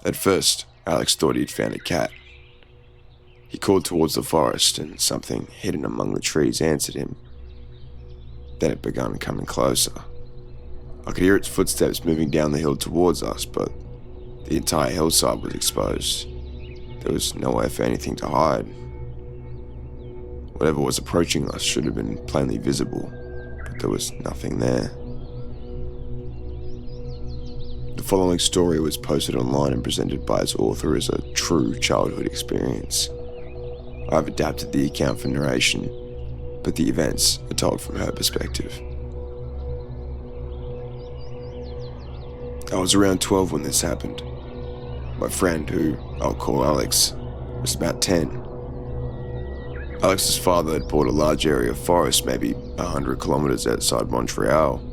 At first, Alex thought he'd found a cat. He called towards the forest, and something hidden among the trees answered him. Then it began coming closer. I could hear its footsteps moving down the hill towards us, but the entire hillside was exposed. There was nowhere for anything to hide. Whatever was approaching us should have been plainly visible, but there was nothing there. The following story was posted online and presented by its author as a true childhood experience. I've adapted the account for narration, but the events are told from her perspective. I was around 12 when this happened. My friend, who I'll call Alex, was about 10. Alex's father had bought a large area of forest, maybe 100 kilometers outside Montreal.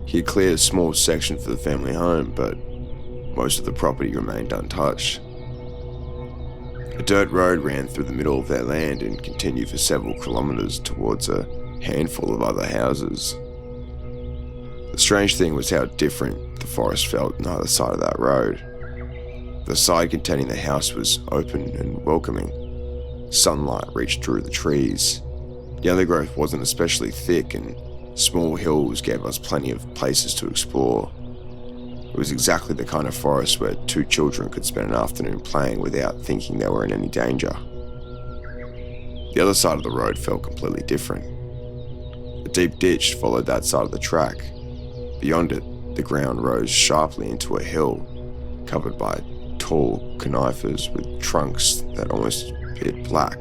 He had cleared a small section for the family home, but most of the property remained untouched. A dirt road ran through the middle of their land and continued for several kilometers towards a handful of other houses. The strange thing was how different the forest felt on either side of that road. The side containing the house was open and welcoming. Sunlight reached through the trees. The undergrowth wasn't especially thick, and small hills gave us plenty of places to explore. It was exactly the kind of forest where two children could spend an afternoon playing without thinking they were in any danger. The other side of the road felt completely different. A deep ditch followed that side of the track. Beyond it, the ground rose sharply into a hill, covered by tall conifers with trunks that almost appeared black.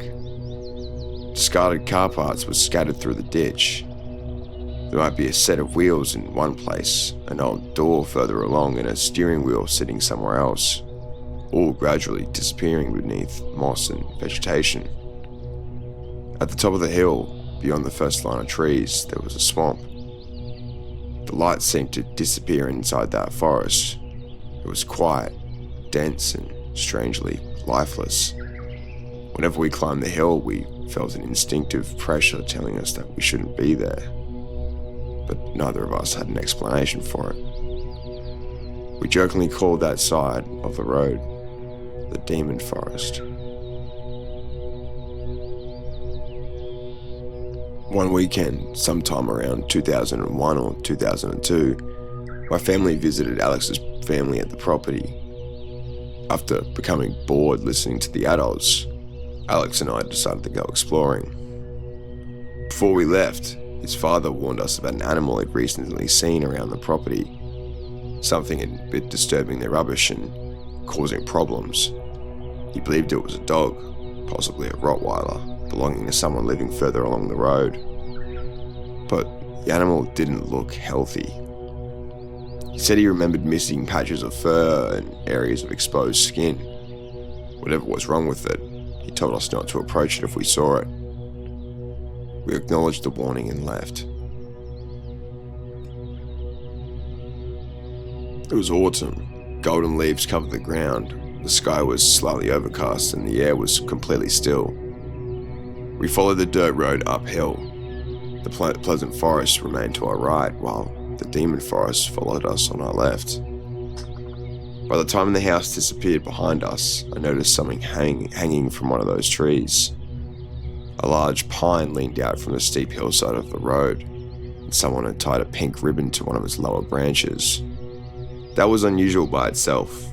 Discarded car parts were scattered through the ditch. There might be a set of wheels in one place, an old door further along, and a steering wheel sitting somewhere else, all gradually disappearing beneath moss and vegetation. At the top of the hill, beyond the first line of trees, there was a swamp. The light seemed to disappear inside that forest. It was quiet, dense, and strangely lifeless. Whenever we climbed the hill, we felt an instinctive pressure telling us that we shouldn't be there. But neither of us had an explanation for it. We jokingly called that side of the road the Demon Forest. One weekend, sometime around 2001 or 2002, my family visited Alex's family at the property. After becoming bored listening to the adults, Alex and I decided to go exploring. Before we left, his father warned us about an animal he'd recently seen around the property. Something had been a bit disturbing their rubbish and causing problems. He believed it was a dog, possibly a Rottweiler, belonging to someone living further along the road. But the animal didn't look healthy. He said he remembered missing patches of fur and areas of exposed skin. Whatever was wrong with it, he told us not to approach it if we saw it. We acknowledged the warning and left. It was autumn. Golden leaves covered the ground. The sky was slightly overcast and the air was completely still. We followed the dirt road uphill. The pleasant forest remained to our right, while the demon forest followed us on our left. By the time the house disappeared behind us, I noticed something hanging from one of those trees. A large pine leaned out from the steep hillside of the road, and someone had tied a pink ribbon to one of its lower branches. That was unusual by itself.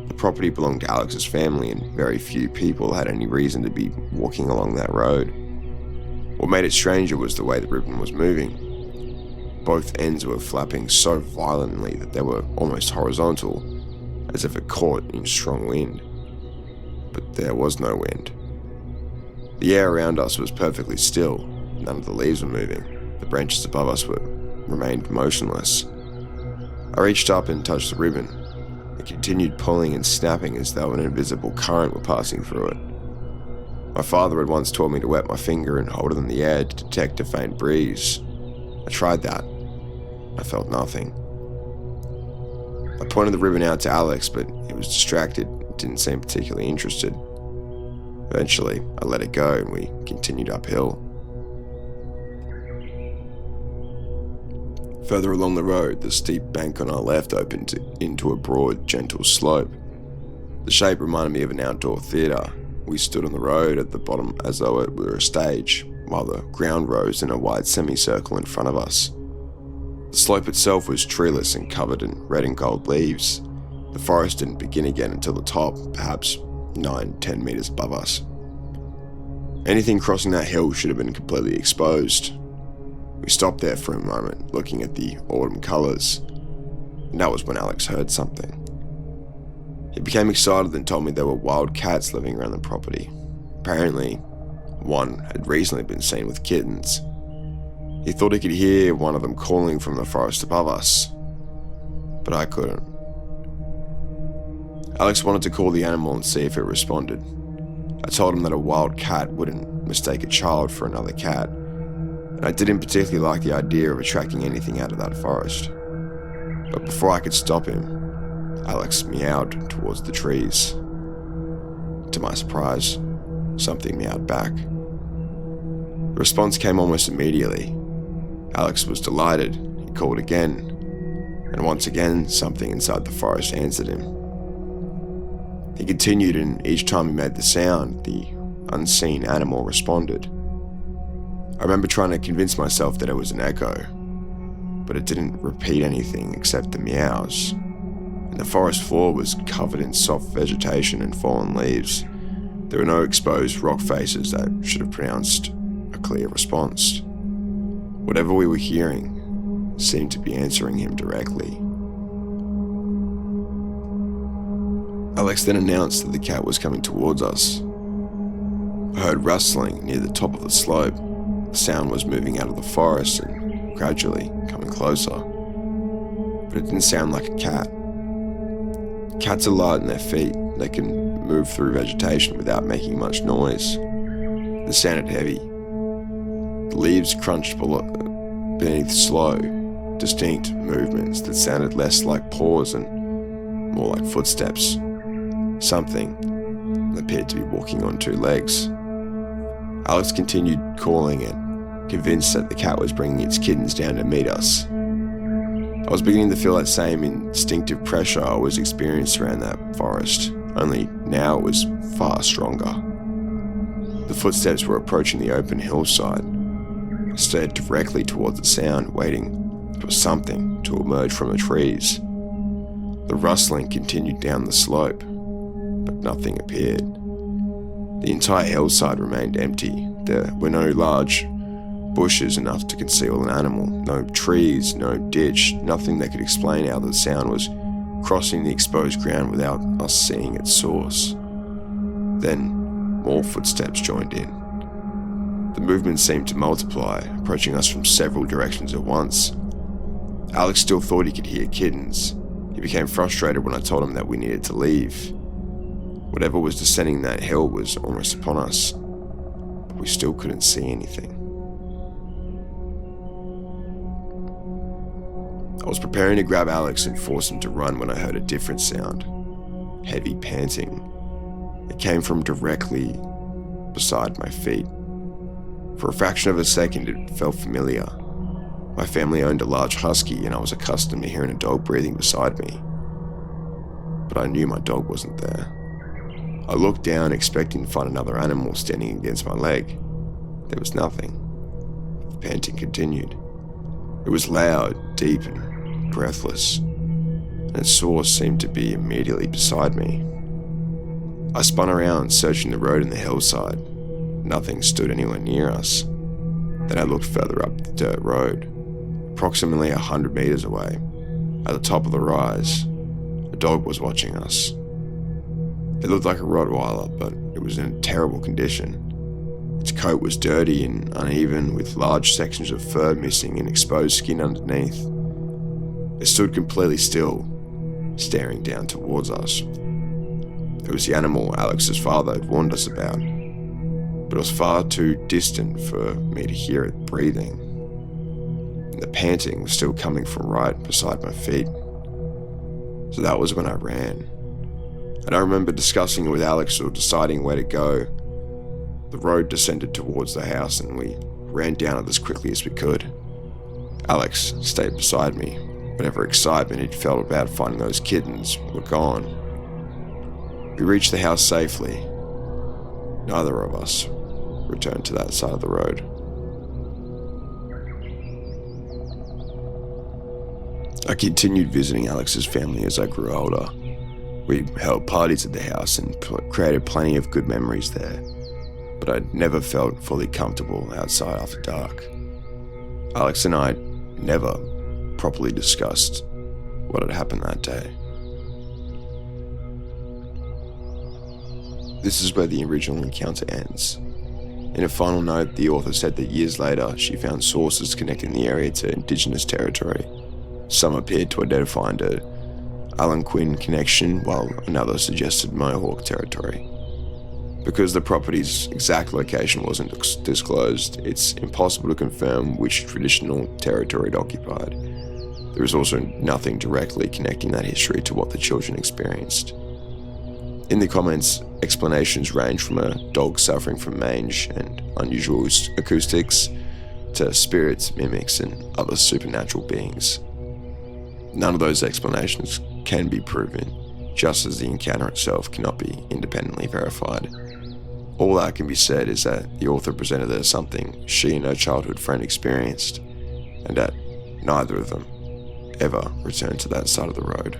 The property belonged to Alex's family, and very few people had any reason to be walking along that road. What made it stranger was the way the ribbon was moving. Both ends were flapping so violently that they were almost horizontal, as if it caught in strong wind. But there was no wind. The air around us was perfectly still. None of the leaves were moving. The branches above us remained motionless. I reached up and touched the ribbon. It continued pulling and snapping as though an invisible current were passing through it. My father had once taught me to wet my finger and hold it in the air to detect a faint breeze. I tried that. I felt nothing. I pointed the ribbon out to Alex, but he was distracted and didn't seem particularly interested. Eventually, I let it go and we continued uphill. Further along the road, the steep bank on our left opened into a broad, gentle slope. The shape reminded me of an outdoor theatre. We stood on the road at the bottom as though it were a stage, while the ground rose in a wide semicircle in front of us. The slope itself was treeless and covered in red and gold leaves. The forest didn't begin again until the top, perhaps 9-10 meters above us. Anything crossing that hill should have been completely exposed. We stopped there for a moment, looking at the autumn colours, and that was when Alex heard something. He became excited and told me there were wild cats living around the property. Apparently, one had recently been seen with kittens. He thought he could hear one of them calling from the forest above us, but I couldn't. Alex wanted to call the animal and see if it responded. I told him that a wild cat wouldn't mistake a child for another cat, and I didn't particularly like the idea of attracting anything out of that forest. But before I could stop him, Alex meowed towards the trees. To my surprise, something meowed back. The response came almost immediately. Alex was delighted. He called again, and once again something inside the forest answered him. He continued, and each time he made the sound, the unseen animal responded. I remember trying to convince myself that it was an echo, but it didn't repeat anything except the meows, and the forest floor was covered in soft vegetation and fallen leaves. There were no exposed rock faces that should have pronounced a clear response. Whatever we were hearing seemed to be answering him directly. Alex then announced that the cat was coming towards us. I heard rustling near the top of the slope. The sound was moving out of the forest and gradually coming closer. But it didn't sound like a cat. Cats are light on their feet. They can move through vegetation without making much noise. It sounded heavy. The leaves crunched beneath slow, distinct movements that sounded less like paws and more like footsteps. Something appeared to be walking on two legs. Alex continued calling it, convinced that the cat was bringing its kittens down to meet us. I was beginning to feel that same instinctive pressure I always experienced around that forest, only now it was far stronger. The footsteps were approaching the open hillside. I stared directly towards the sound, waiting for something to emerge from the trees. The rustling continued down the slope, but nothing appeared. The entire hillside remained empty. There were no large bushes enough to conceal an animal, no trees, no ditch, nothing that could explain how the sound was crossing the exposed ground without us seeing its source. Then, more footsteps joined in. The movement seemed to multiply, approaching us from several directions at once. Alex still thought he could hear kittens. He became frustrated when I told him that we needed to leave. Whatever was descending that hill was almost upon us, but we still couldn't see anything. I was preparing to grab Alex and force him to run when I heard a different sound. Heavy panting. It came from directly beside my feet. For a fraction of a second, it felt familiar. My family owned a large husky, and I was accustomed to hearing a dog breathing beside me. But I knew my dog wasn't there. I looked down, expecting to find another animal standing against my leg. There was nothing. The panting continued. It was loud, deep, and breathless, and its source seemed to be immediately beside me. I spun around, searching the road and the hillside. Nothing stood anywhere near us. Then I looked further up the dirt road. Approximately 100 meters away, at the top of the rise, a dog was watching us. It looked like a Rottweiler, but it was in a terrible condition. Its coat was dirty and uneven, with large sections of fur missing and exposed skin underneath. It stood completely still, staring down towards us. It was the animal Alex's father had warned us about, but it was far too distant for me to hear it breathing. And the panting was still coming from right beside my feet. So that was when I ran. And I remember discussing it with Alex or deciding where to go. The road descended towards the house and we ran down it as quickly as we could. Alex stayed beside me. Whatever excitement he'd felt about finding those kittens were gone. We reached the house safely. Neither of us returned to that side of the road. I continued visiting Alex's family as I grew older. We held parties at the house and created plenty of good memories there, but I never felt fully comfortable outside after dark. Alex and I never properly discussed what had happened that day. This is where the original encounter ends. In a final note, the author said that years later she found sources connecting the area to Indigenous territory. Some appeared to identify an Algonquin connection, while another suggested Mohawk territory. Because the property's exact location wasn't disclosed, it's impossible to confirm which traditional territory it occupied. There is also nothing directly connecting that history to what the children experienced. In the comments, explanations range from a dog suffering from mange and unusual acoustics to spirits, mimics, and other supernatural beings. None of those explanations can be proven, just as the encounter itself cannot be independently verified. All that can be said is that the author presented as something she and her childhood friend experienced, and that neither of them ever returned to that side of the road.